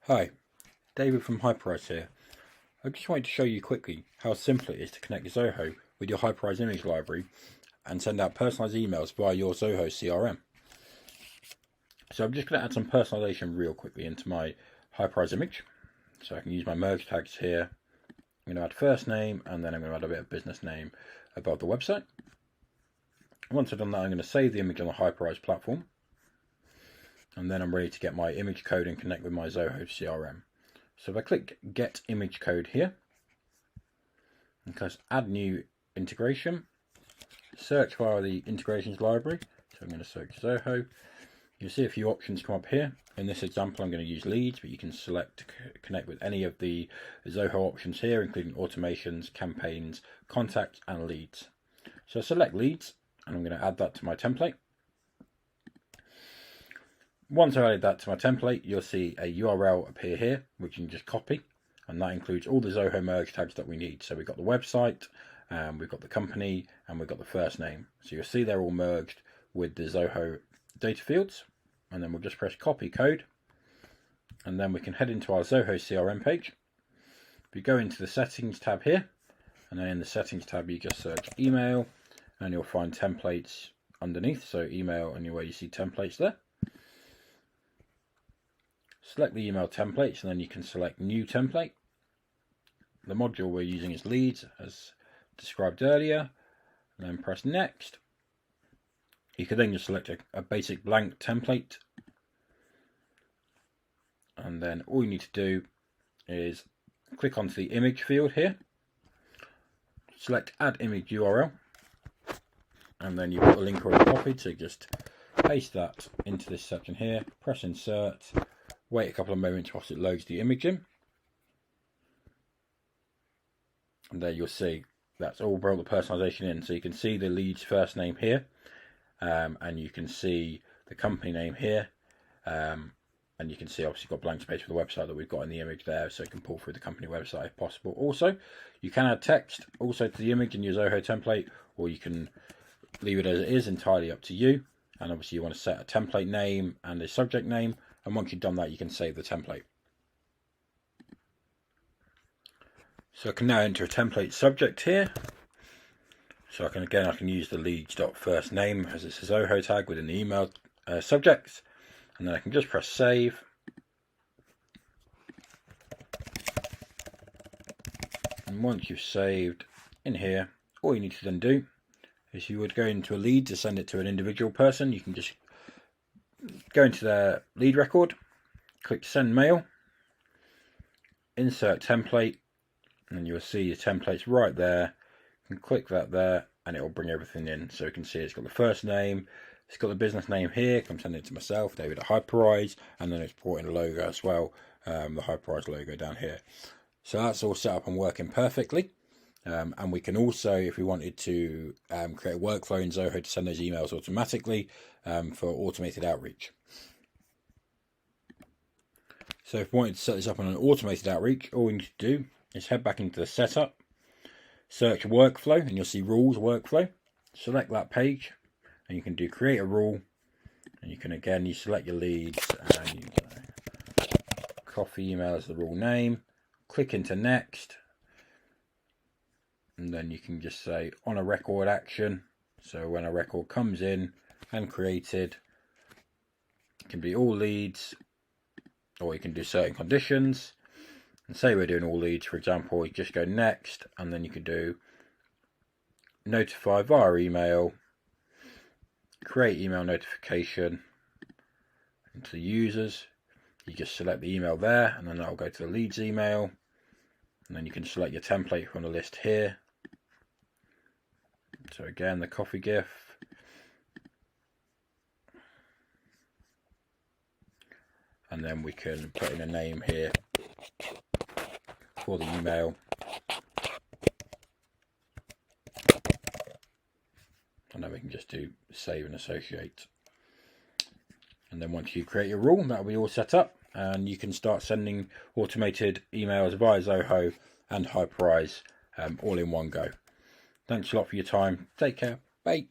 Hi, David from Hyperise here. I just wanted to show you quickly how simple it is to connect Zoho with your Hyperise image library and send out personalized emails via your Zoho CRM. So I'm just going to add some personalization real quickly into my Hyperise image. So I can use my merge tags here. I'm going to add first name and then I'm going to add a bit of business name above the website. Once I've done that, I'm going to save the image on the Hyperise platform. And then I'm ready to get my image code and connect with my Zoho CRM. So if I click Get Image Code here, and press Add New Integration, search via the integrations library. So I'm going to search Zoho. You'll see a few options come up here. In this example, I'm going to use leads, but you can select to connect with any of the Zoho options here, including automations, campaigns, contacts, and leads. So select leads, and I'm going to add that to my template. Once I've added that to my template, you'll see a URL appear here, which you can just copy, and that includes all the Zoho merge tags that we need. So we've got the website, we've got the company, and we've got the first name. So you'll see they're all merged with the Zoho data fields, and then we'll just press copy code, and then we can head into our Zoho CRM page. If you go into the settings tab here, and then in the settings tab you just search email, and you'll find templates underneath, so email and where you see templates there. Select the email templates and then you can select new template. The module we're using is leads as described earlier, and then press next. You can then just select a basic blank template, and then all you need to do is click onto the image field here, select add image URL, and then you've got the link already copied, so just paste that into this section here, press insert. Wait a couple of moments whilst it loads the image in. And there you'll see that's all brought the personalization in. So you can see the lead's first name here, and you can see the company name here, and you can see obviously got blank space for the website that we've got in the image there, so you can pull through the company website if possible. Also, you can add text also to the image in your Zoho template, or you can leave it as it is, entirely up to you. And obviously you want to set a template name and a subject name. And once you've done that, you can save the template. So I can now enter a template subject here. So I can use the leads.firstname as it's a Zoho tag within the email subject. And then I can just press save. And once you've saved in here, all you need to then do is you would go into a lead to send it to an individual person. You can just go into their lead record, click send mail, insert template, and you'll see your templates right there. You can click that there and it will bring everything in. So you can see it's got the first name, it's got the business name here, I'm sending it to myself, David at Hyperise, and then it's brought in a logo as well, the Hyperise logo down here. So that's all set up and working perfectly. And we can also, if we wanted to, create a workflow in Zoho to send those emails automatically for automated outreach. So if we wanted to set this up on an automated outreach, all we need to do is head back into the setup, search workflow, and you'll see rules workflow. Select that page, and you can do create a rule, and you can you select your leads, and you can coffee email as the rule name, click into next. And then you can just say on a record action. So when a record comes in and created, it can be all leads, or you can do certain conditions. And say we're doing all leads, for example, you just go next, and then you can do notify via email, create email notification to the users. You just select the email there, and then that'll go to the leads email. And then you can select your template from the list here. So again, the coffee GIF. And then we can put in a name here for the email. And then we can just do save and associate. And then once you create your rule, that'll be all set up. And you can start sending automated emails via Zoho and Hyperise all in one go. Thanks a lot for your time. Take care. Bye.